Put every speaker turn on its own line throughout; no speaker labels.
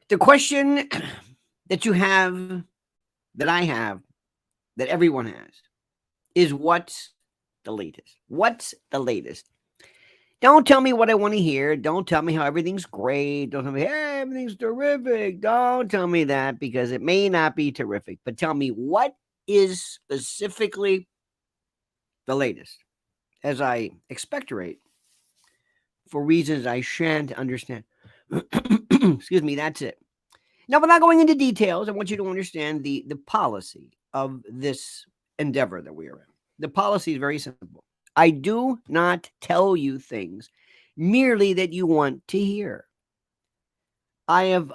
The question that you have, that I have, that everyone has, is what's the latest? What's the latest? Don't tell me what I want to hear. Don't tell me how everything's great. Don't tell me, hey, everything's terrific. Don't tell me that, because it may not be terrific. But tell me what is specifically the latest, as I expectorate for reasons I shan't understand. Excuse me, that's it. Now, without going into details, I want you to understand the policy of this endeavor that we are in. The policy is very simple. I do not tell you things merely that you want to hear. I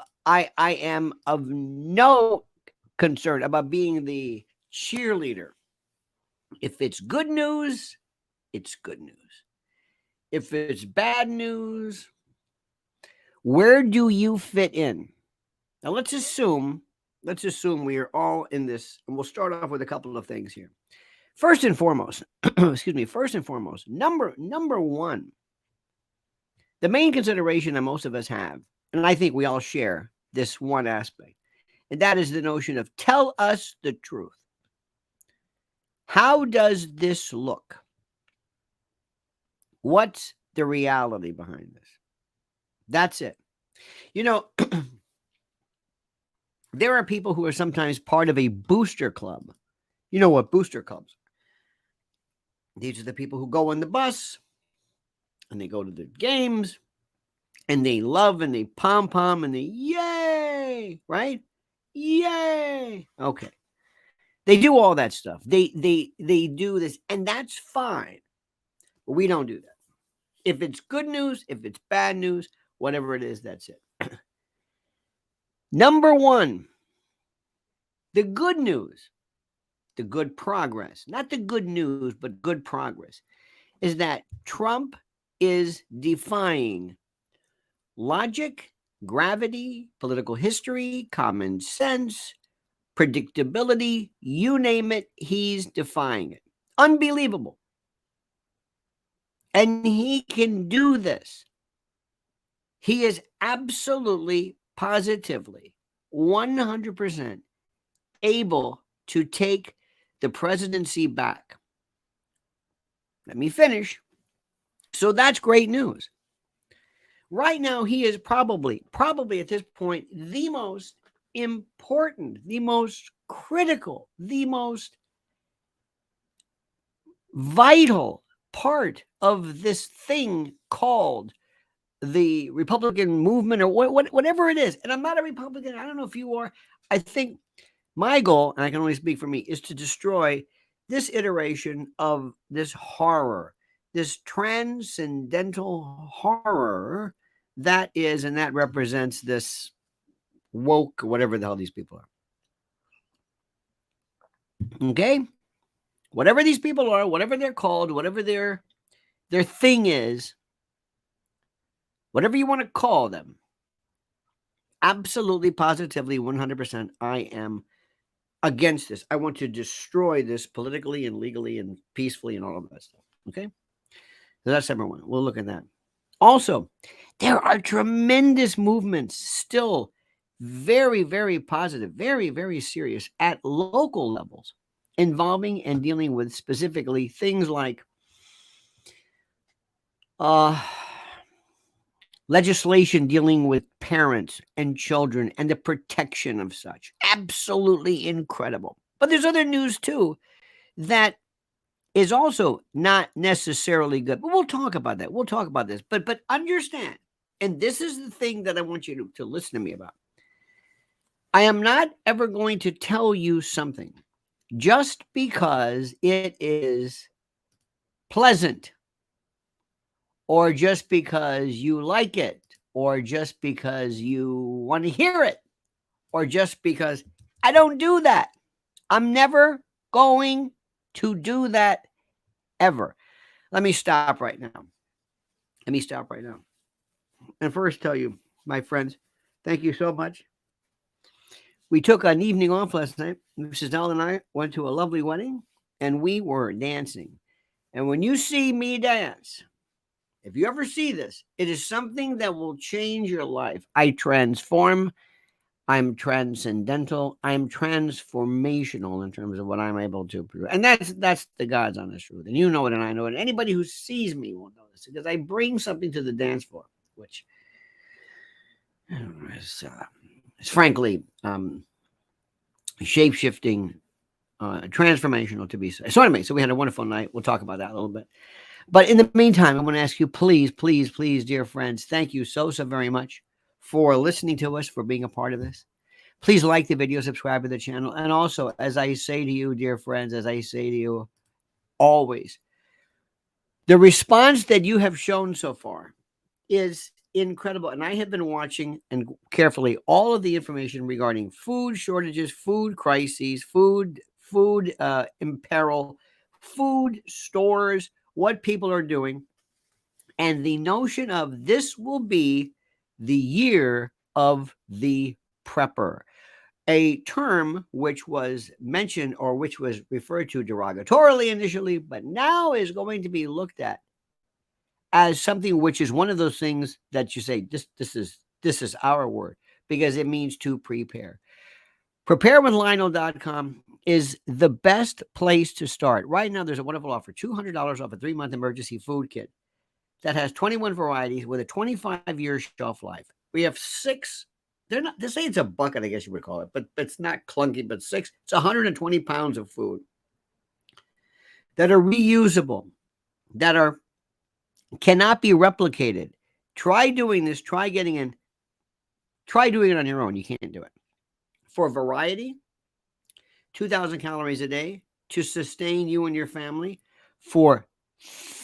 am of no concern about being the cheerleader. If it's good news, it's good news. If it's bad news, where do you fit in? Now let's assume we are all in this, and we'll start off with a couple of things here. First and foremost, number one, the main consideration that most of us have, and I think we all share this one aspect, and that is the notion of tell us the truth. How does this look? What's the reality behind this? That's it. You know, there are people who are sometimes part of a booster club. You know what booster clubs are? These are the people who go on the bus and they go to the games and they love and they pom-pom and they yay, right? Yay. Okay. They do all that stuff. They do this, and that's fine. But we don't do that. If it's good news, if it's bad news, whatever it is, that's it. Number one, the good news, the good progress, not the good news, but good progress, is that Trump is defying logic, gravity, political history, common sense, predictability, you name it, he's defying it. Unbelievable. And he can do this. He is absolutely, positively, 100% able to take the presidency back. Let me finish. So that's great news. Right now, he is probably at this point, the most important, the most critical, the most vital part of this thing called the Republican movement, or whatever it is. And I'm not a Republican. I don't know if you are. I think my goal, and I can only speak for me, is to destroy this iteration of this horror, this transcendental horror that is, and that represents this woke, whatever the hell these people are. Okay? Whatever these people are, whatever they're called, whatever their thing is, whatever you want to call them, absolutely, positively, 100%, I am against this. I want to destroy this politically and legally and peacefully and all of that stuff. Okay? So that's number one. We'll look at that. Also, there are tremendous movements still, very, very positive, very, very serious at local levels, involving and dealing with specifically things like legislation dealing with parents and children and the protection of such. Absolutely incredible. But there's other news too that is also not necessarily good. But we'll talk about that. We'll talk about this. But understand, and this is the thing that I want you to listen to me about. I am not ever going to tell you something just because it is pleasant, or just because you like it, or just because you want to hear it, or just because I don't do that. I'm never going to do that ever. Let me stop right now. And first tell you, my friends, thank you so much. We took an evening off last night. Mrs. Nell and I went to a lovely wedding, and we were dancing. And when you see me dance, if you ever see this, it is something that will change your life. I transform I'm transcendental. I'm transformational in terms of what I'm able to produce. And that's the God's honest truth. And you know it and I know it. And anybody who sees me will know this because I bring something to the dance floor, which is frankly shape-shifting, transformational to be said. So anyway, so we had a wonderful night. We'll talk about that a little bit. But in the meantime, I want to ask you, please, please, please, dear friends, thank you so very much for listening to us, for being a part of this. Please like the video, subscribe to the channel. And also, as I say to you, dear friends, as I say to you always, the response that you have shown so far is incredible. And I have been watching and carefully all of the information regarding food shortages, food crises, food imperil, food stores, what people are doing. And the notion of this will be the year of the prepper, a term which was mentioned or which was referred to derogatorily initially, but now is going to be looked at as something which is one of those things that you say, this is our word, because it means to prepare. Preparewithlionel.com is the best place to start. Right now, there's a wonderful offer, $200 off a 3-month emergency food kit that has 21 varieties with a 25-year shelf life. We have 6. They're not, they say it's a bucket, I guess you would call it, but it's not clunky, but 6. It's 120 pounds of food that are reusable, that cannot be replicated. Try doing this. Try getting in. Try doing it on your own. You can't do it. For variety, 2,000 calories a day to sustain you and your family for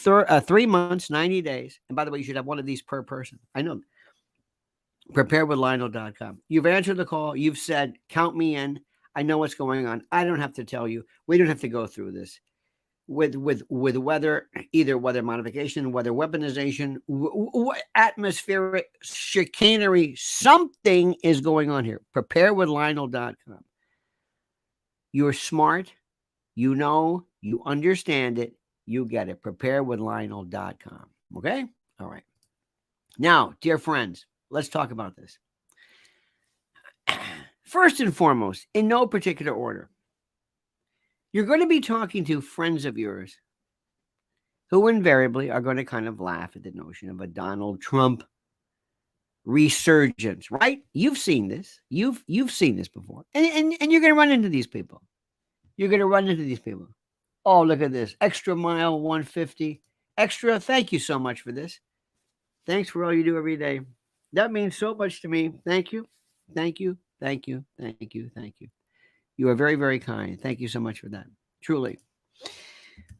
3 months, 90 days. And by the way, you should have one of these per person. I know. Preparewithlionel.com. You've answered the call. You've said, count me in. I know what's going on. I don't have to tell you. We don't have to go through this. With weather, either weather modification, weather weaponization, atmospheric chicanery, something is going on here. Preparewithlionel.com. You're smart. You know, you understand it. You get it. Preparewithlionel.com. Okay? All right. Now, dear friends, let's talk about this. First and foremost, in no particular order, you're going to be talking to friends of yours who invariably are going to kind of laugh at the notion of a Donald Trump resurgence, right? You've seen this. You've seen this before. And you're going to run into these people. You're going to run into these people. Oh, look at this. Extra mile 150. Extra. Thank you so much for this. Thanks for all you do every day. That means so much to me. Thank you. Thank you. Thank you. Thank you. Thank you. You are very, very kind. Thank you so much for that. Truly.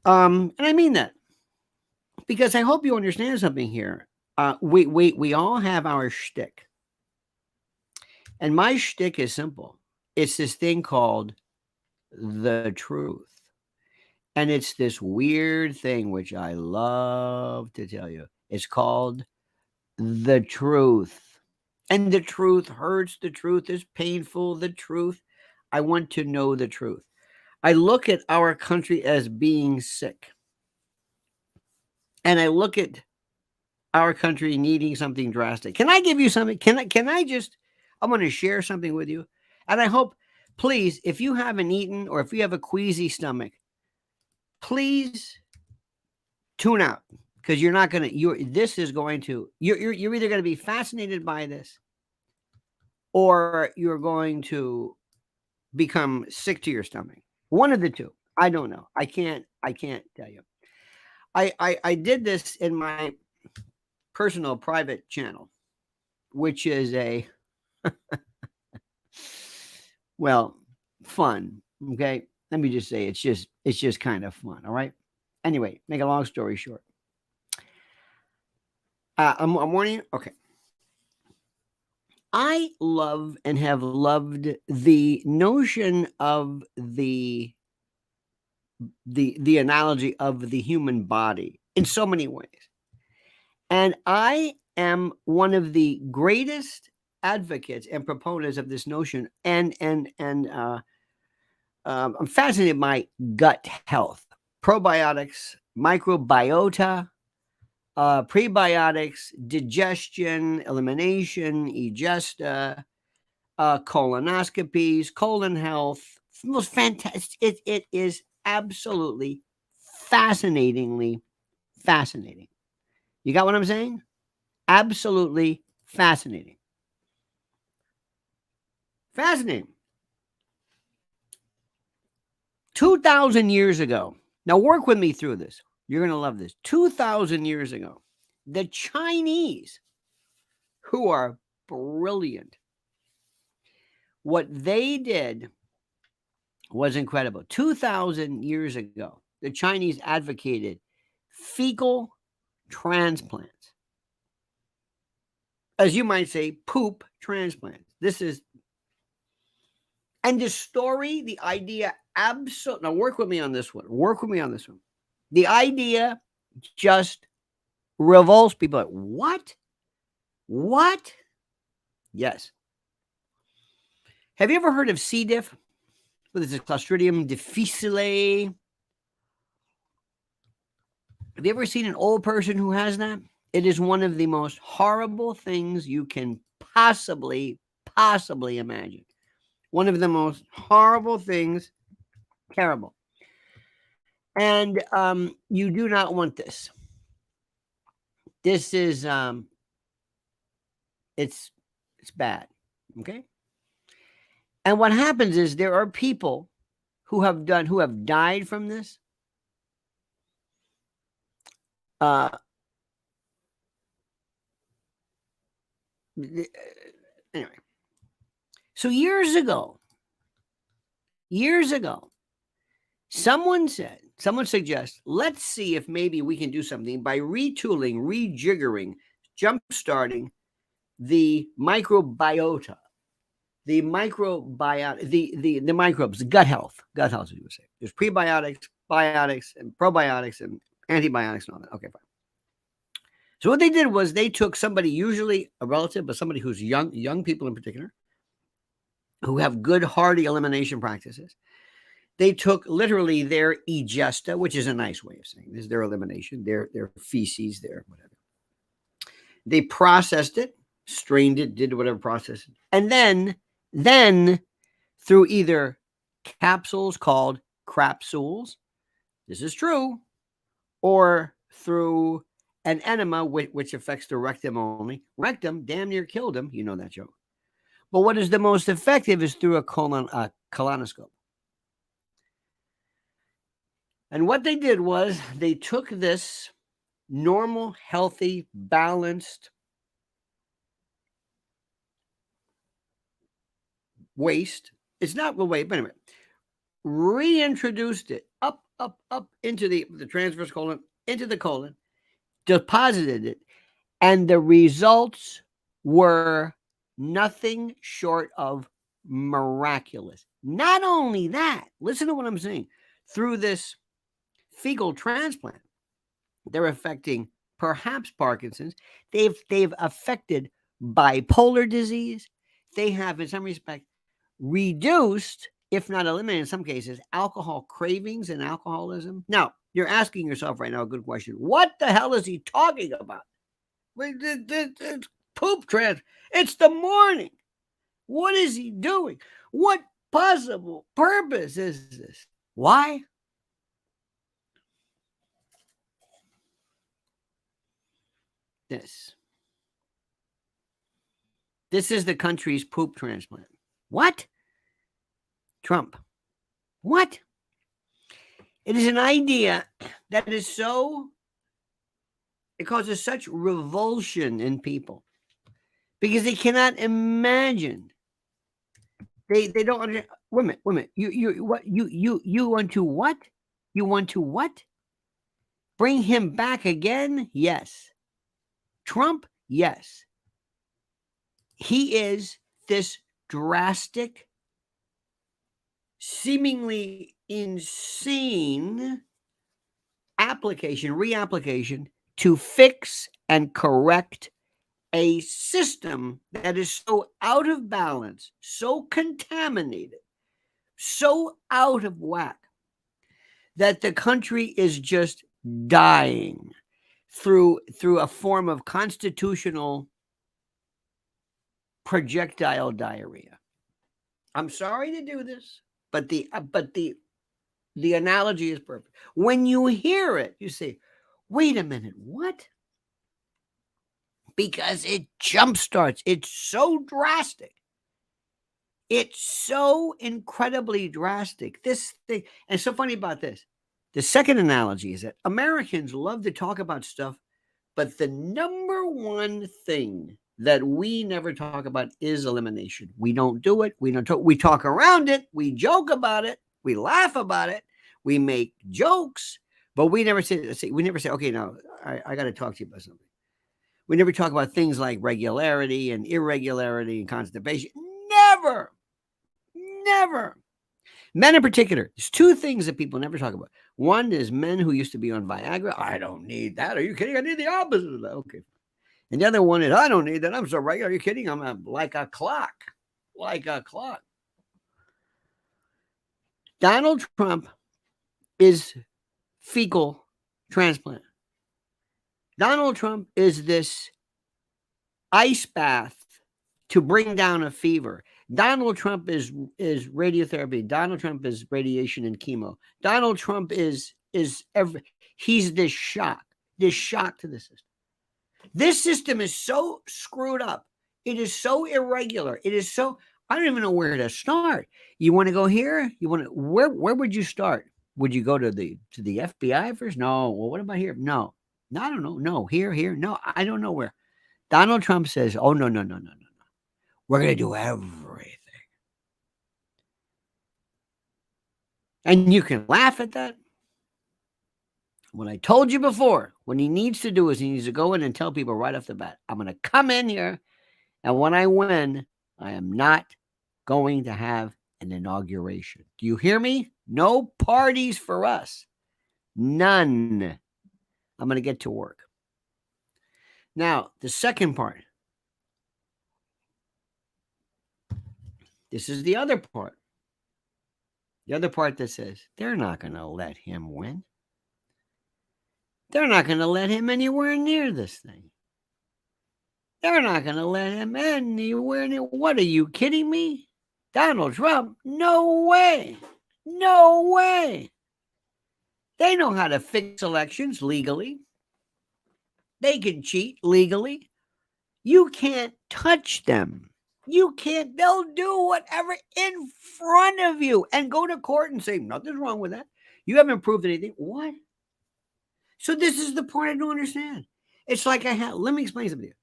And I mean that because I hope you understand something here. We all have our shtick. And my shtick is simple. It's this thing called the truth. And it's this weird thing which I love to tell you. It's called the truth. And the truth hurts. The truth is painful. The truth. I want to know the truth. I look at our country as being sick. And I look at our country needing something drastic. Can I give you something? Can I just, I'm going to share something with you. And I hope, please, if you haven't eaten or if you have a queasy stomach, please tune out because you're not going to, you're either going to be fascinated by this or you're going to become sick to your stomach. One of the two. I don't know. I can't tell you. I did this in my personal private channel, which is a well, fun. Okay. Let me just say it's just kind of fun. All right. Anyway, make a long story short. I'm warning you. Okay. I love and have loved the notion of the analogy of the human body in so many ways. And I am one of the greatest advocates and proponents of this notion. And I'm fascinated by gut health, probiotics, microbiota, prebiotics, digestion, elimination, egesta, colonoscopies, colon health. Most fantastic. It is absolutely fascinatingly fascinating. You got what I'm saying? Absolutely fascinating. Fascinating. 2,000 years ago. Now work with me through this. You're going to love this. 2,000 years ago, the Chinese, who are brilliant, what they did was incredible. 2,000 years ago, the Chinese advocated fecal transplants. As you might say, poop transplants. This is, and the story, the idea, absolutely. Now work with me on this one. Work with me on this one. The idea just revolts people. Like, what? What? Yes. Have you ever heard of C. diff? What is it? Clostridium difficile. Have you ever seen an old person who has that? It is one of the most horrible things you can possibly imagine. One of the most horrible things. Terrible. And you do not want this. This is it's bad. Okay. And what happens is there are people who have died from this. Anyway, so years ago, someone suggests, let's see if maybe we can do something by retooling, rejiggering, jump-starting the microbiota, the microbiota, the microbes, the gut health, as you would say. There's prebiotics, biotics, and probiotics, and antibiotics, and all that. Okay, fine. So what they did was they took somebody, usually a relative, but somebody who's young people in particular, who have good hardy elimination practices. They took literally their egesta, which is a nice way of saying this, their elimination, their feces, their whatever. They processed it, strained it, did whatever process, and then through either capsules called crapsules, this is true, or through an enema which affects the rectum only. Rectum damn near killed him. You know that joke. But what is the most effective is through a colonoscope. And what they did was they took this normal, healthy, balanced waste. It's not the weight, but anyway, reintroduced it up into the transverse colon, into the colon, deposited it, and the results were nothing short of miraculous. Not only that, listen to what I'm saying. Through this fecal transplant, they're affecting perhaps Parkinson's. They've affected bipolar disease. They have, in some respect, reduced, if not eliminated in some cases, alcohol cravings and alcoholism. Now, you're asking yourself right now a good question. What the hell is he talking about? It's poop trans. It's the morning. What is he doing? What possible purpose is this? Why? This is the country's poop transplant. What? Trump. What? It is an idea that is so, it causes such revulsion in people because they cannot imagine. They don't understand. Wait a minute. You want to what? You want to what? Bring him back again? Yes. Trump? Yes. He is this drastic, seemingly insane reapplication to fix and correct a system that is so out of balance, so contaminated, so out of whack, that the country is just dying through a form of constitutional projectile diarrhea. I'm sorry to do this, but the analogy is perfect. When you hear it, you say, wait a minute, what? Because it jumpstarts. It's so drastic. It's so incredibly drastic. This thing, and it's so funny about this. The second analogy is that Americans love to talk about stuff, but the number one thing that we never talk about is elimination. We don't do it. We don't talk. We talk around it. We joke about it. We laugh about it. We make jokes, but we never say. We never say, okay, now I got to talk to you about something. We never talk about things like regularity and irregularity and constipation. Never, never. Men in particular, there's two things that people never talk about. One is men who used to be on Viagra. I don't need that. Are you kidding? I need the opposite of that. Okay. And the other one is, I don't need that. I'm so regular. Are you kidding? I'm like a clock. Like a clock. Donald Trump is fecal transplant. Donald Trump is this ice bath to bring down a fever. Donald Trump is radiotherapy. Donald Trump is radiation and chemo. Donald Trump he's this shock to the system. This system is so screwed up. It is so irregular. It is so, I don't even know where to start. You want to go here? You want to, where would you start? Would you go to the FBI first? No. Well, what about here? No, I don't know. No, here. No, I don't know where. Donald Trump says, oh, no. We're going to do everything. And you can laugh at that. What I told you before, what he needs to do is he needs to go in and tell people right off the bat, I'm going to come in here, and when I win, I am not going to have an inauguration. Do you hear me? No parties for us. None. I'm going to get to work. Now, the second part. This is the other part. The other part that says they're not going to let him win. They're not going to let him anywhere near this thing. They're not going to let him anywhere near. What, are you kidding me? Donald Trump? No way. No way. They know how to fix elections legally. They can cheat legally. You can't touch them. You can't. They'll do whatever in front of you and go to court and say, nothing's wrong with that. You haven't proved anything. What? So this is the part I don't understand. It's like let me explain something to you.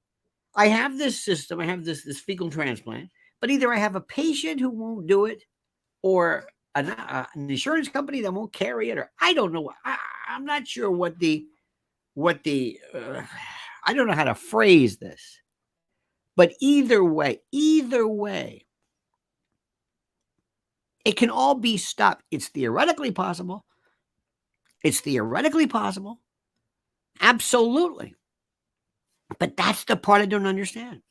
I have this system. I have this fecal transplant, but either I have a patient who won't do it or an insurance company that won't carry it, or I don't know. I'm not sure what the I don't know how to phrase this. But either way, it can all be stopped. It's theoretically possible. Absolutely. But that's the part I don't understand.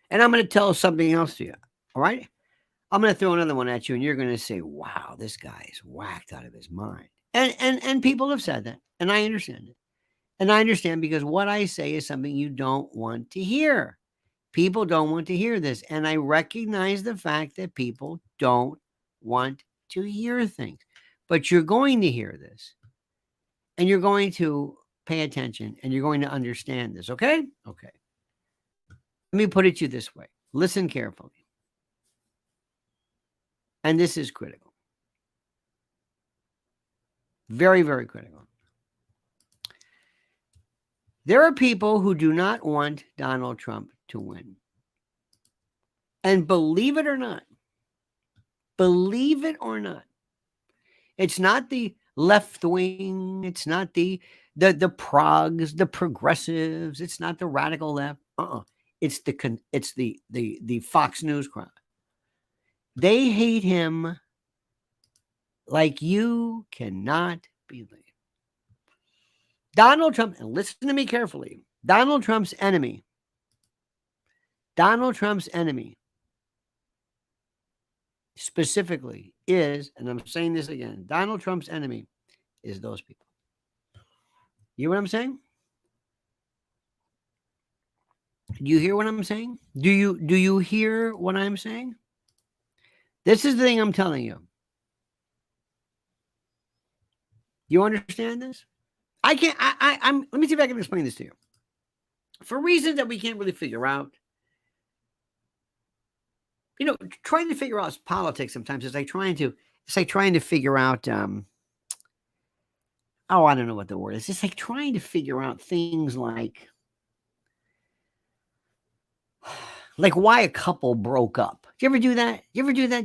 And I'm going to tell something else to you. All right? I'm going to throw another one at you, and you're going to say, wow, this guy is whacked out of his mind. And people have said that, and I understand it. And I understand because what I say is something you don't want to hear. People don't want to hear this. And I recognize the fact that people don't want to hear things. But you're going to hear this. And you're going to pay attention. And you're going to understand this. Okay? Okay. Let me put it to you this way. Listen carefully. And this is critical. Very, very critical. There are people who do not want Donald Trump to win. And believe it or not, it's not the left wing, it's not the progs, the progressives, it's not the radical left. It's the Fox News crowd. They hate him like you cannot believe. Donald Trump, and listen to me carefully, Donald Trump's enemy specifically is, and I'm saying this again, Donald Trump's enemy is those people. You know what I'm saying? Do you hear what I'm saying? Do you hear what I'm saying? This is the thing I'm telling you. You understand this? I can't. I'm. Let me see if I can explain this to you. For reasons that we can't really figure out, trying to figure out politics sometimes is like trying to figure out. Oh, I don't know what the word is. It's like trying to figure out things like why a couple broke up. Do you ever do that? Do you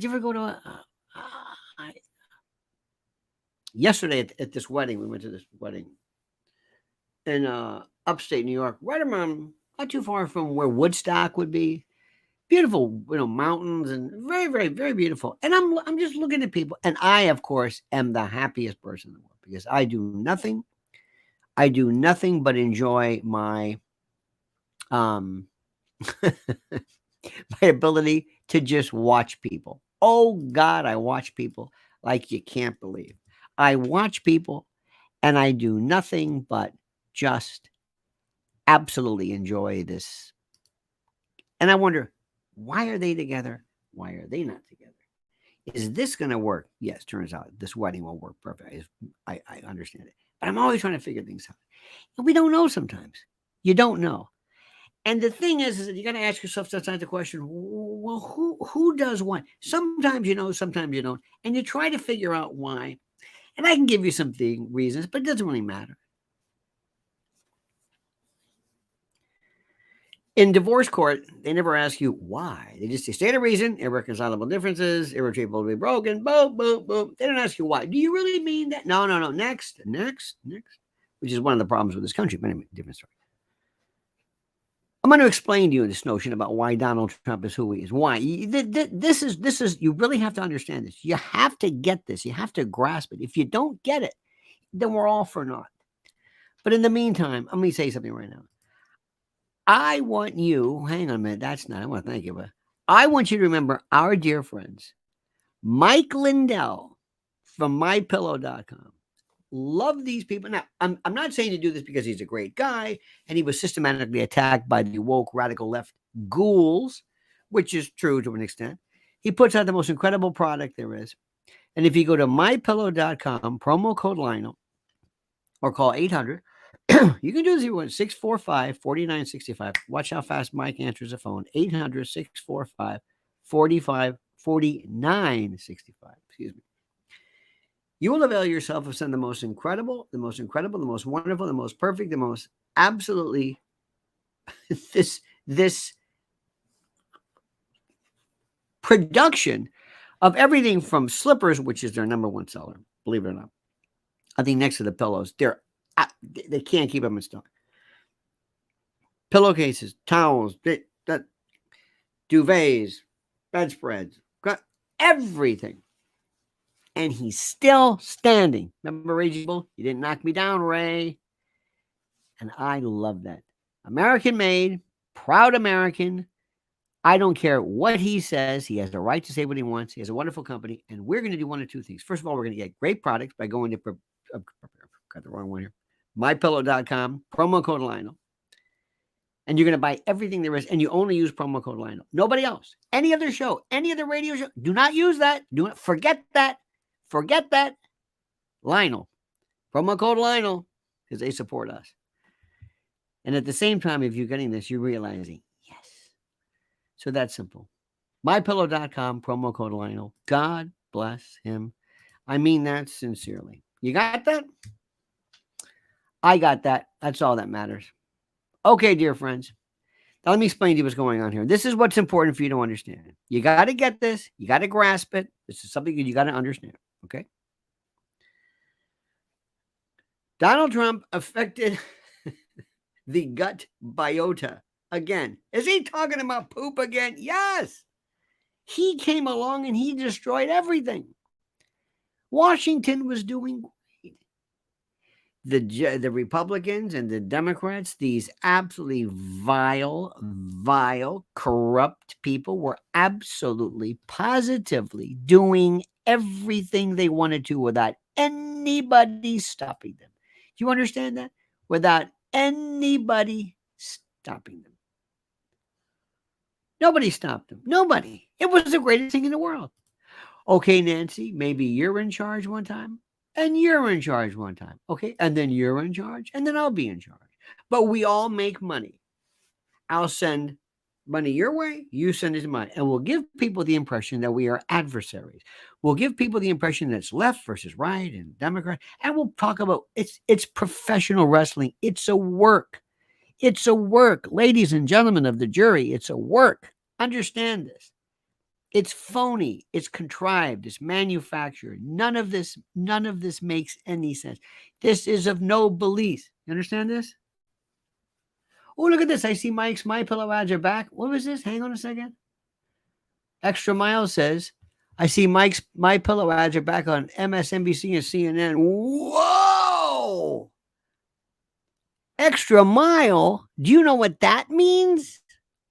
ever go to yesterday at this wedding? We went to this wedding in upstate New York, right around not too far from where Woodstock would be. Beautiful, mountains and very, very, very beautiful. And I'm just looking at people, and I, of course, am the happiest person in the world because I do nothing. I do nothing but enjoy my my ability to just watch people. Oh God, I watch people like you can't believe. I watch people and I do nothing but just absolutely enjoy this. And I wonder, why are they together? Why are they not together? Is this going to work? Yes, turns out this wedding will work perfect. I understand it. But I'm always trying to figure things out. And we don't know sometimes. You don't know. And the thing is that you got to ask yourself sometimes the question, well, who does what? Sometimes you know, sometimes you don't. And you try to figure out why. And I can give you some reasons, but it doesn't really matter. In divorce court, they never ask you why. They just say, state a reason, irreconcilable differences, irretrievably broken, boom, boom, boom. They don't ask you why. Do you really mean that? No. Next. Which is one of the problems with this country. But anyway, different story. I'm going to explain to you this notion about why Donald Trump is who he is. Why? This is, you really have to understand this. You have to get this. You have to grasp it. If you don't get it, then we're all for naught. But in the meantime, let me say something right now. I want you, hang on a minute, I want to thank you, but I want you to remember our dear friends, Mike Lindell from mypillow.com. Love these people. Now, I'm not saying to do this because he's a great guy and he was systematically attacked by the woke radical left ghouls, which is true to an extent. He puts out the most incredible product there is. And if you go to mypillow.com, promo code Lionel, or call 800, you can do this if you want, 645-4965. Watch how fast Mike answers the phone. 800-645-4965. Excuse me. You will avail yourself of some of the most incredible, the most wonderful, the most perfect, the most absolutely this production of everything from slippers, which is their number one seller, believe it or not. I think next to the pillows, they can't keep them in stock. Pillowcases, towels, duvets, bedspreads, everything. And he's still standing. Remember Raging Bull? You didn't knock me down, Ray. And I love that. American made, proud American. I don't care what he says. He has the right to say what he wants. He has a wonderful company. And we're going to do one of two things. First of all, we're going to get great products by going to, got the wrong one here, mypillow.com, promo code Lionel. And you're going to buy everything there is, and you only use promo code Lionel. Nobody else. Any other show, any other radio show, do not use that. Do not forget that. Forget that. Lionel. Promo code Lionel, because they support us. And at the same time, if you're getting this, you're realizing, yes. So that's simple. MyPillow.com, promo code Lionel. God bless him. I mean that sincerely. You got that? I got that. That's all that matters. Okay, dear friends. Now let me explain to you what's going on here. This is what's important for you to understand. You got to get this. You got to grasp it. This is something that you got to understand. Okay? Donald Trump affected the gut biota again. Is he talking about poop again? Yes. He came along and he destroyed everything. Washington was doing great. The Republicans and the Democrats, these absolutely vile, corrupt people were absolutely, positively doing everything they wanted to without anybody stopping them. Do you understand that? Without anybody stopping them. Nobody stopped them. Nobody. It was the greatest thing in the world. Okay, Nancy, maybe you're in charge one time, and you're in charge one time. Okay, and then you're in charge, and then I'll be in charge. But we all make money. I'll send money your way, you send it mine. And we'll give people the impression that we are adversaries. We'll give people the impression that it's left versus right and Democrat. And we'll talk about it's professional wrestling. It's a work. It's a work. Ladies and gentlemen of the jury, it's a work. Understand this. It's phony. It's contrived. It's manufactured. None of this makes any sense. This is of no belief. You understand this? Oh, look at this. I see Mike's My Pillow ads are back. What was this? Hang on a second. Extra Mile says, I see Mike's My Pillow ads are back on MSNBC and CNN. Whoa! Extra Mile? Do you know what that means?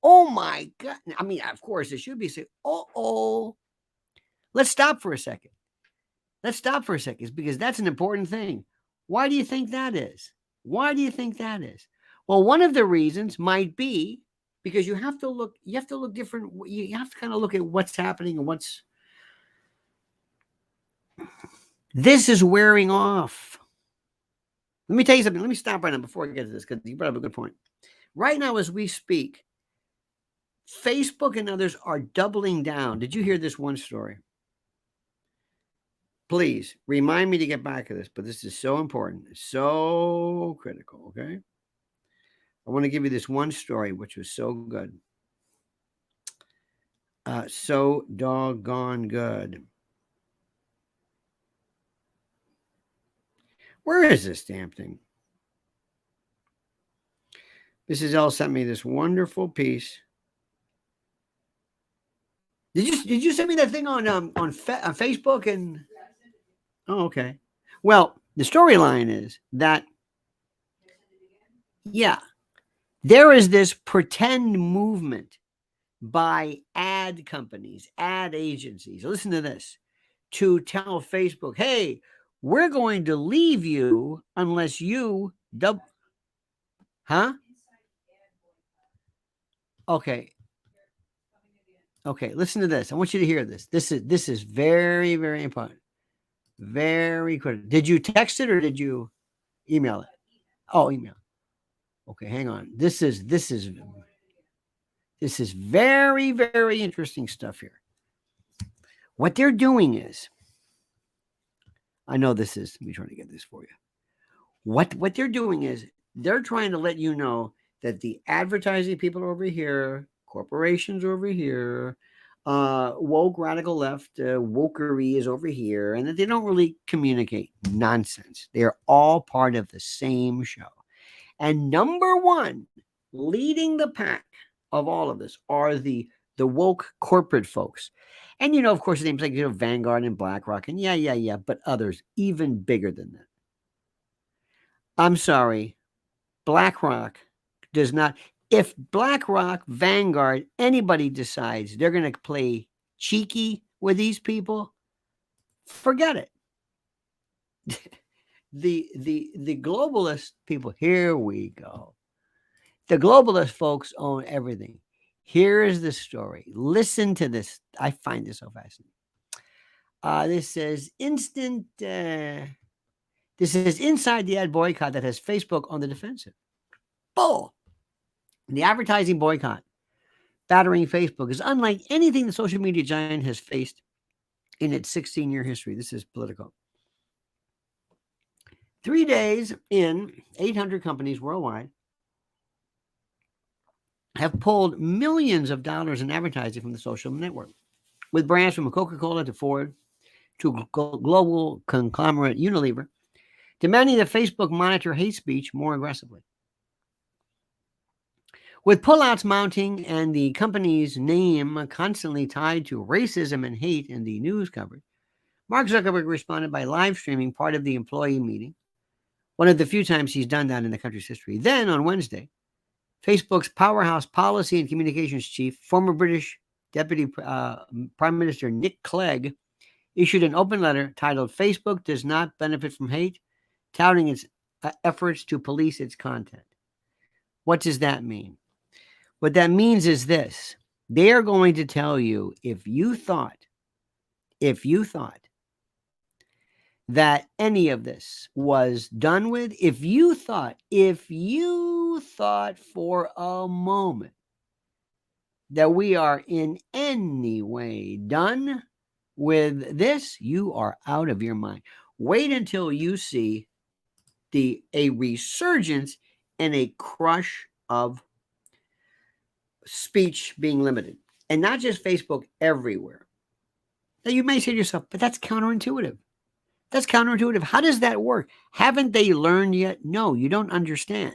Oh my God. I mean, of course, it should be saying, Let's stop for a second. Let's stop for a second because that's an important thing. Why do you think that is? Why do you think that is? Well, one of the reasons might be because you have to look different. You have to kind of look at what's happening and this is wearing off. Let me tell you something. Let me stop right now before I get to this because you brought up a good point. Right now, as we speak, Facebook and others are doubling down. Did you hear this one story? Please remind me to get back to this, but this is so important. It's so critical, okay? I want to give you this one story, which was so good. So doggone good. Where is this damn thing? Mrs. L sent me this wonderful piece. Did you send me that thing on Facebook and? Oh, okay. Well, the storyline is that, yeah, there is this pretend movement by ad companies, ad agencies. Listen to this, to tell Facebook, hey, we're going to leave you unless you huh? Okay. Okay, listen to this. I want you to hear this. This is very, very important. Very critical. Did you text it or did you email it? Oh, email. Okay, hang on. This is very, very interesting stuff here. What they're doing is, I know this is, let me try to get this for you. What they're doing is they're trying to let you know that the advertising people over here, corporations over here, woke radical left, wokery is over here, and that they don't really communicate. Nonsense. They're all part of the same show. And number one, leading the pack of all of this are the woke corporate folks. And, of course, names like, Vanguard and BlackRock and yeah, but others even bigger than that. I'm sorry, BlackRock does not. If BlackRock, Vanguard, anybody decides they're going to play cheeky with these people, forget it. The globalist people, here we go. The globalist folks own everything. Here is the story. Listen to this. I find this so fascinating. This says this is inside the ad boycott that has Facebook on the defensive. Bull. The advertising boycott battering Facebook is unlike anything the social media giant has faced in its 16-year history. This is Politico. 3 days in, 800 companies worldwide have pulled millions of dollars in advertising from the social network, with brands from Coca-Cola to Ford to global conglomerate Unilever demanding that Facebook monitor hate speech more aggressively. With pullouts mounting and the company's name constantly tied to racism and hate in the news coverage, Mark Zuckerberg responded by live streaming part of the employee meeting, one of the few times he's done that in the country's history. Then, on Wednesday, Facebook's powerhouse policy and communications chief, former British Deputy Prime Minister Nick Clegg, issued an open letter titled Facebook Does Not Benefit from Hate, touting its efforts to police its content. What does that mean? What that means is this. They are going to tell you if you thought that any of this was done with, if you thought for a moment that we are in any way done with this, you are out of your mind. Wait until you see a resurgence and a crush of speech being limited, and not just Facebook, everywhere. Now you may say to yourself, but that's counterintuitive. That's counterintuitive. How does that work? Haven't they learned yet? No, you don't understand.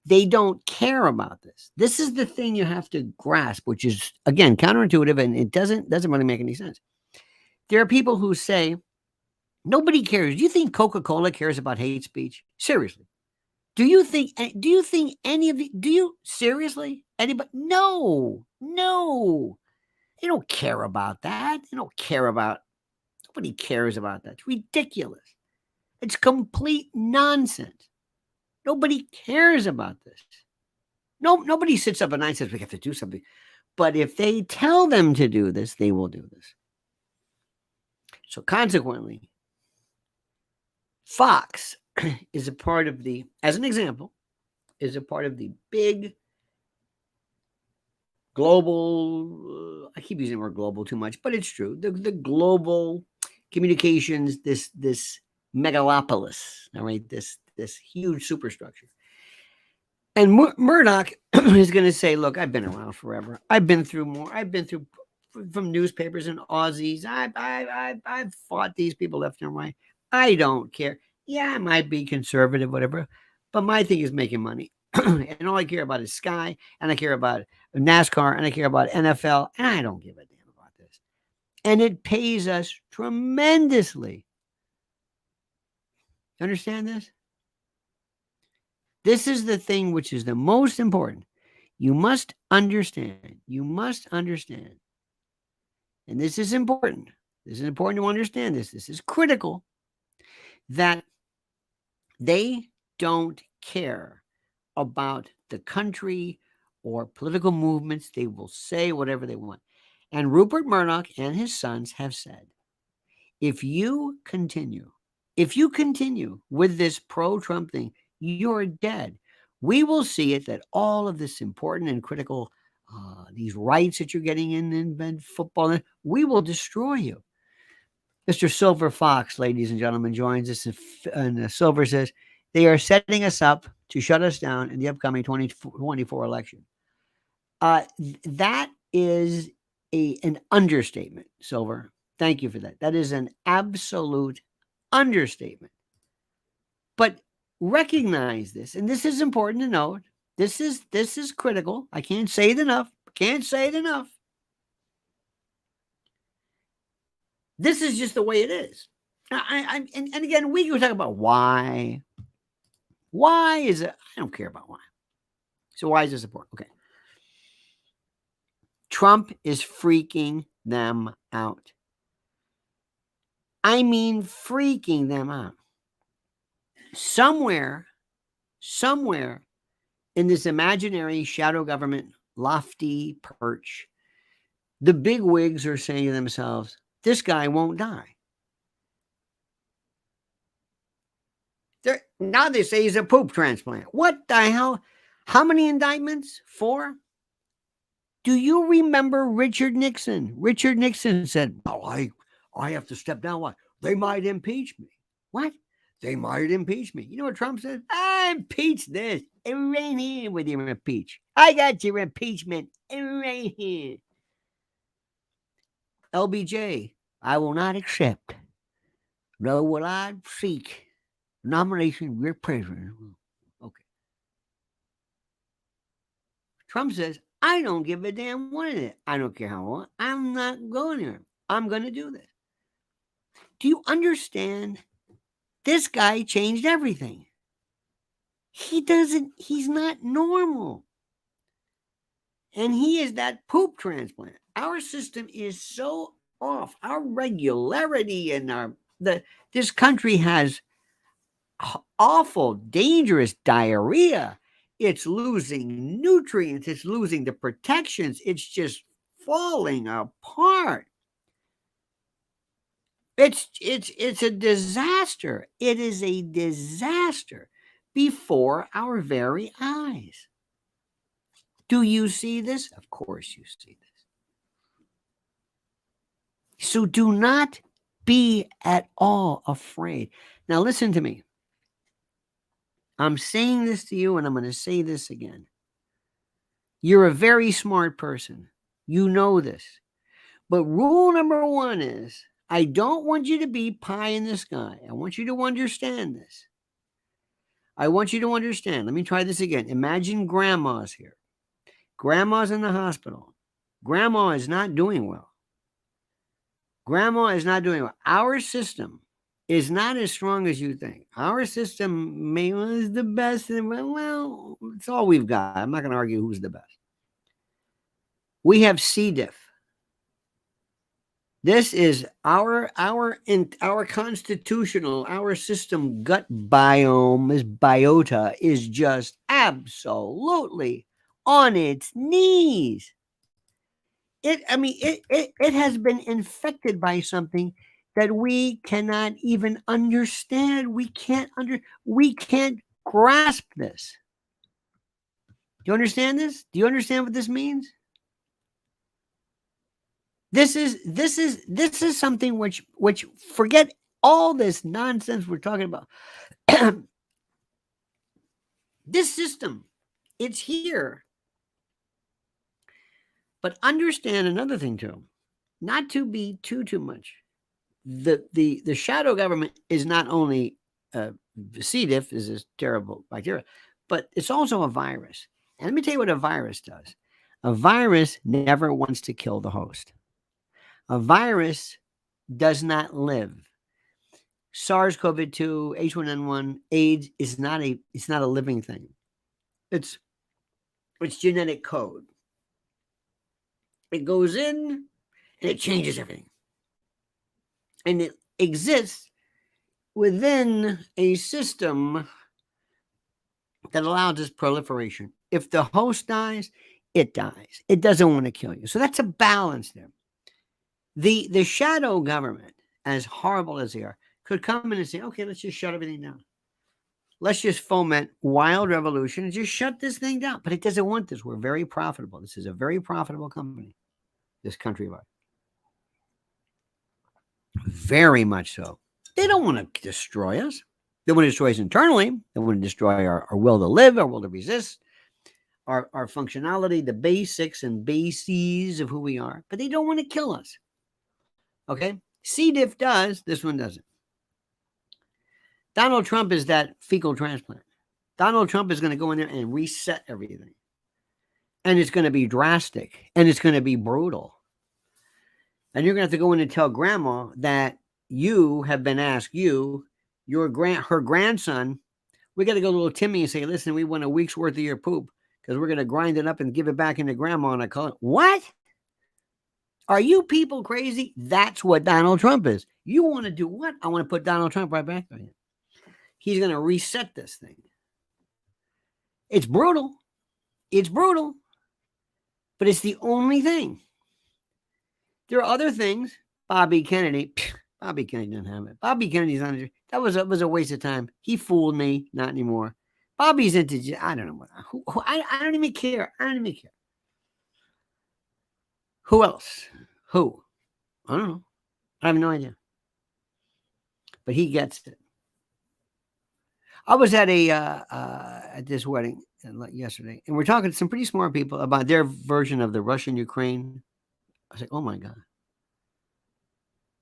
They don't care about this. This is the thing you have to grasp, which is, again, counterintuitive, and it doesn't really make any sense. There are people who say, nobody cares. Do you think Coca-Cola cares about hate speech? Seriously. Do you think any of the, do you seriously? Anybody? No. They don't care about that. Nobody cares about that. It's ridiculous. It's complete nonsense. Nobody cares about this. Nobody sits up at night and says we have to do something. But if they tell them to do this, they will do this. So consequently, Fox is a part of the, as an example, is a part of the big global, I keep using the word global too much, but it's true. The global communications, this megalopolis, all right, this huge superstructure. And Murdoch is going to say, look, I've been around forever. I've been through more. I've been through from newspapers and Aussies. I've fought these people left and right. I don't care. Yeah, I might be conservative, whatever, but my thing is making money. And all I care about is Sky, and I care about NASCAR, and I care about NFL, and I don't give a damn about this. And it pays us tremendously. You understand this? This is the thing which is the most important. You must understand. And this is important. This is important to understand this. This is critical, that they don't care about the country or political movements. They will say whatever they want. And Rupert Murdoch and his sons have said, if you continue with this pro-Trump thing, you're dead. We will see it that all of this important and critical, these rights that you're getting in football, we will destroy you. Mr. Silver Fox, ladies and gentlemen, joins us, and Silver says, they are setting us up to shut us down in the upcoming 2024 election. That is an understatement, Silver. Thank you for that. That is an absolute understatement. But recognize this, and this is important to note. This is critical. I can't say it enough. This is just the way it is. And again, we can talk about why. Why is it? I don't care about why. So why is this important? Okay. Trump is freaking them out. I mean, freaking them out. Somewhere in this imaginary shadow government lofty perch, the big wigs are saying to themselves, this guy won't die. Now they say he's a poop transplant. What the hell? How many indictments? 4? Do you remember Richard Nixon? Richard Nixon said, oh, I have to step down. What? They might impeach me. What? They might impeach me. You know what Trump said? I impeach this. Right here with your impeach. I got your impeachment right here. LBJ, I will not accept, nor will I seek nomination of your president. Okay. Trump says, I don't give a damn what it is. I don't care how long. I'm not going there. I'm going to do this. Do you understand? This guy changed everything. He's not normal. And he is that poop transplant. Our system is so off. Our regularity and this country has awful, dangerous diarrhea. It's losing nutrients. It's losing the protections. It's just falling apart. It's a disaster. It is a disaster before our very eyes. Do you see this? Of course you see this. So do not be at all afraid. Now listen to me. I'm saying this to you, and I'm going to say this again. You're a very smart person. You know this. But rule number one is, I don't want you to be pie in the sky. I want you to understand this. I want you to understand. Let me try this again. Imagine grandma's here. Grandma's in the hospital. Grandma is not doing well. Grandma is not doing well. Our system is not as strong as you think. Our system is the best. Well, it's all we've got. I'm not going to argue who's the best. We have C. diff. This is our constitutional, our system gut biome, this biota is just absolutely on its knees. It has been infected by something that we cannot even understand. We can't grasp this. Do you understand this? Do you understand what this means? This is something which forget all this nonsense we're talking about. This system, it's here. But understand another thing too, not to be too much. The shadow government is not only C. diff is this terrible bacteria, but it's also a virus. And let me tell you what a virus does. A virus never wants to kill the host. A virus does not live. SARS-CoV-2, H1N1, AIDS is not a living thing. It's genetic code. It goes in and it changes everything. And it exists within a system that allows its proliferation. If the host dies, it dies. It doesn't want to kill you. So that's a balance there. The shadow government, as horrible as they are, could come in and say, okay, let's just shut everything down. Let's just foment wild revolution and just shut this thing down. But it doesn't want this. We're very profitable. This is a very profitable company, this country of ours. Very much so. They don't want to destroy us. They want to destroy us internally. They want to destroy our will to live, our will to resist, our functionality, the basics and bases of who we are. But they don't want to kill us. Okay? C. diff does. This one doesn't. Donald Trump is that fecal transplant. Donald Trump is going to go in there and reset everything. And it's going to be drastic. And it's going to be brutal. And you're going to have to go in and tell grandma that you have been asked, her grandson, we got to go to little Timmy and say, listen, we want a week's worth of your poop because we're going to grind it up and give it back into grandma and I call it. What? Are you people crazy? That's what Donald Trump is. You want to do what? I want to put Donald Trump right back on you. He's going to reset this thing. It's brutal. It's brutal. But it's the only thing. There are other things. Bobby Kennedy doesn't have it. Bobby Kennedy's on it. That was a waste of time. He fooled me. Not anymore. Bobby's into, I don't know what. I don't even care. I don't even care. Who else? Who? I don't know. I have no idea. But he gets it. I was at at this wedding yesterday, and we're talking to some pretty smart people about their version of the Russian-Ukraine. I was like, oh my God.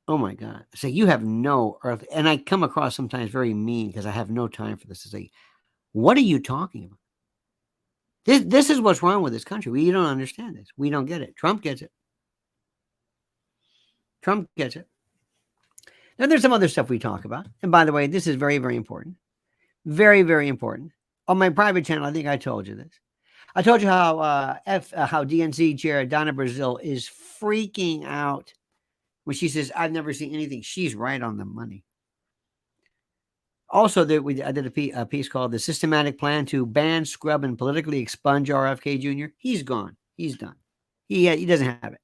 Oh my God. I say, you have no earth. And I come across sometimes very mean because I have no time for this. I say, what are you talking about? This is what's wrong with this country. We don't understand this. We don't get it. Trump gets it. Trump gets it. Now, there's some other stuff we talk about. And by the way, this is very, very important. Very, very important. On my private channel, I think I told you this. I told you how DNC chair Donna Brazile is freaking out when she says, I've never seen anything. She's right on the money. Also, I did a piece called The Systematic Plan to Ban, Scrub, and Politically Expunge RFK Jr. He's gone. He's done. He doesn't have it.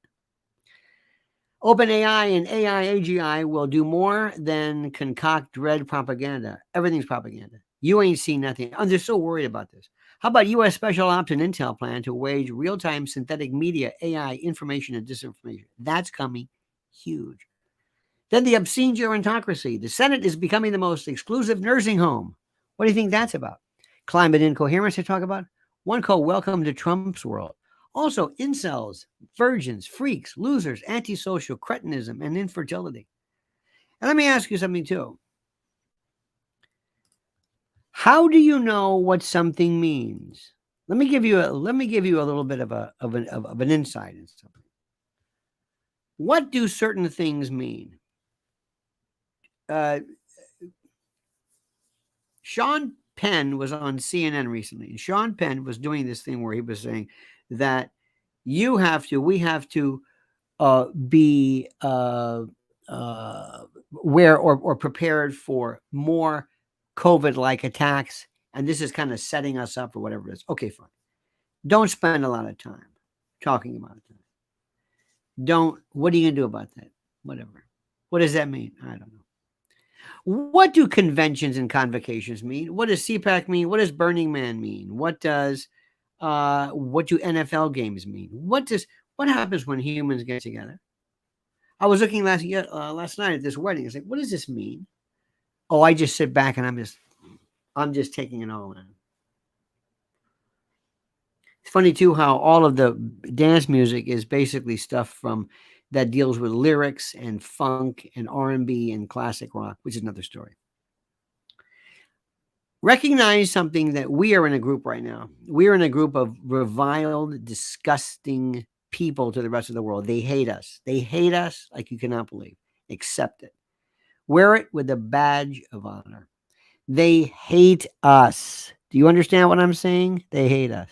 OpenAI and AI AGI will do more than concoct dread propaganda. Everything's propaganda. You ain't seen nothing. And they're so worried about this. How about U.S. Special Ops and Intel plan to wage real-time synthetic media, AI, information, and disinformation? That's coming huge. Then the obscene gerontocracy. The Senate is becoming the most exclusive nursing home. What do you think that's about? Climate incoherence they talk about? One called Welcome to Trump's World. Also, incels, virgins, freaks, losers, antisocial, cretinism, and infertility. And let me ask you something too. How do you know what something means? Let me give you a little bit of an insight into something. What do certain things mean? Sean Penn was on CNN recently, and Sean Penn was doing this thing where he was saying that we have to be aware or prepared for more COVID-like attacks, and this is kind of setting us up for whatever it is. Okay, fine. Don't spend a lot of time talking about it. What are you going to do about that? Whatever. What does that mean? I don't know. What do conventions and convocations mean? What does CPAC mean? What does Burning Man mean? What do NFL games mean? What happens when humans get together? I was looking last night at this wedding. I was like, what does this mean? Oh, I just sit back and I'm just taking it all in. It's funny too how all of the dance music is basically stuff from that deals with lyrics and funk and R&B and classic rock, which is another story. Recognize something, that we are in a group right now. We are in a group of reviled, disgusting people to the rest of the world. They hate us. They hate us like you cannot believe. Accept it. Wear it with a badge of honor. They hate us. Do you understand what I'm saying? They hate us.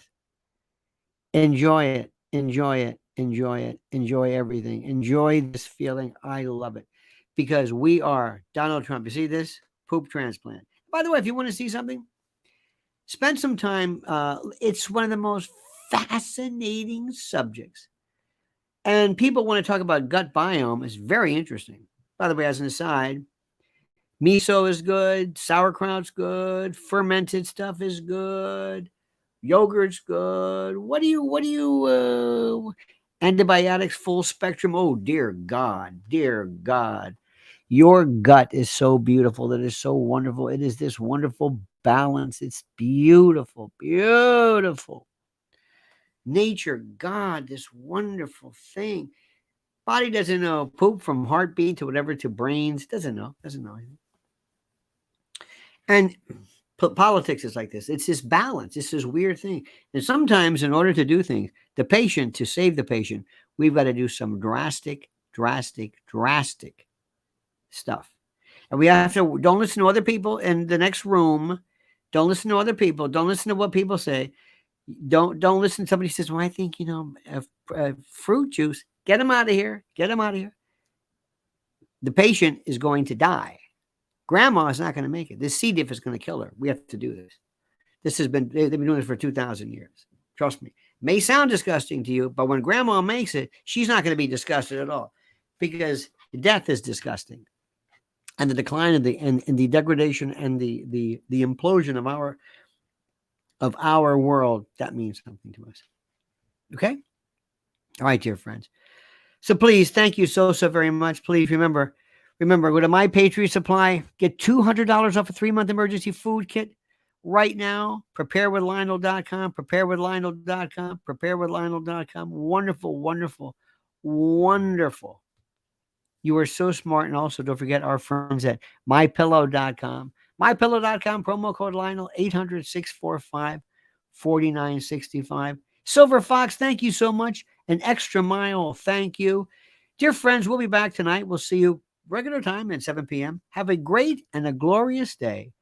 Enjoy it. Enjoy it. Enjoy it. Enjoy everything. Enjoy this feeling. I love it. Because we are Donald Trump. You see this? Poop transplant. By the way, if you want to see something, spend some time. It's one of the most fascinating subjects. And people want to talk about gut biome. It's very interesting. By the way, as an aside, miso is good. Sauerkraut's good. Fermented stuff is good. Yogurt's good. Antibiotics, full spectrum. Oh, dear God. Dear God. Your gut is so beautiful. It is so wonderful. It is this wonderful balance. It's beautiful, beautiful. Nature, God, this wonderful thing. Body doesn't know poop from heartbeat to whatever to brains. Doesn't know anything. And politics is like this. It's this balance. It's this weird thing. And sometimes in order to do things, to save the patient, we've got to do some drastic stuff. And we have to, don't listen to other people in the next room. Don't listen to other people. Don't listen to what people say. Don't listen to somebody who says, well, I think, fruit juice. Get them out of here. Get them out of here. The patient is going to die. Grandma is not going to make it. This C. diff is going to kill her. We have to do this. They've been doing this for 2,000 years. Trust me. May sound disgusting to you, but when grandma makes it, she's not going to be disgusted at all, because death is disgusting. And the decline of and the degradation and the implosion of our world, that means something to us. Okay? All right, dear friends. So please, thank you so very much. Please remember, go to My Patriot Supply, get $200 off a 3-month emergency food kit right now. Preparewithlionel.com, preparewithlionel.com, preparewithlionel.com. Wonderful, wonderful, wonderful. You are so smart. And also, don't forget our friends at mypillow.com. MyPillow.com, promo code Lionel, 800-645-4965. Silver Fox, thank you so much. An Extra Mile, thank you. Dear friends, we'll be back tonight. We'll see you regular time at 7 p.m. Have a great and a glorious day.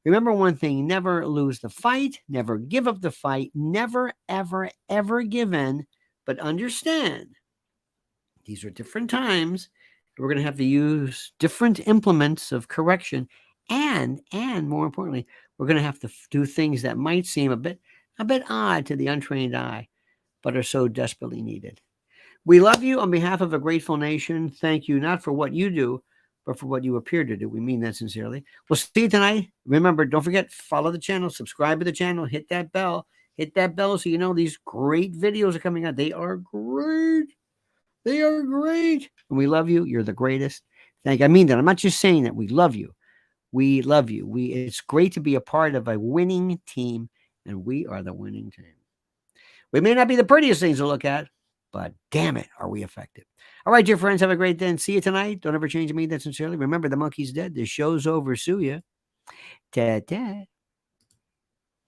Remember one thing, never lose the fight, never give up the fight, never, ever, ever give in, but understand these are different times. We're going to have to use different implements of correction. And more importantly, we're going to have to do things that might seem a bit odd to the untrained eye, but are so desperately needed. We love you on behalf of a grateful nation. Thank you, not for what you do, but for what you appear to do. We mean that sincerely. We'll see you tonight. Remember, don't forget, follow the channel, subscribe to the channel, hit that bell. Hit that bell so you know these great videos are coming out. They are great. They are great. And we love you. You're the greatest. Thank you. I mean that. I'm not just saying that. We love you. We love you. It's great to be a part of a winning team, and we are the winning team. We may not be the prettiest things to look at, but damn it, are we effective. All right, dear friends, have a great day and see you tonight. Don't ever change me that sincerely. Remember, the monkey's dead. The show's over. Sue ya. Ta-ta.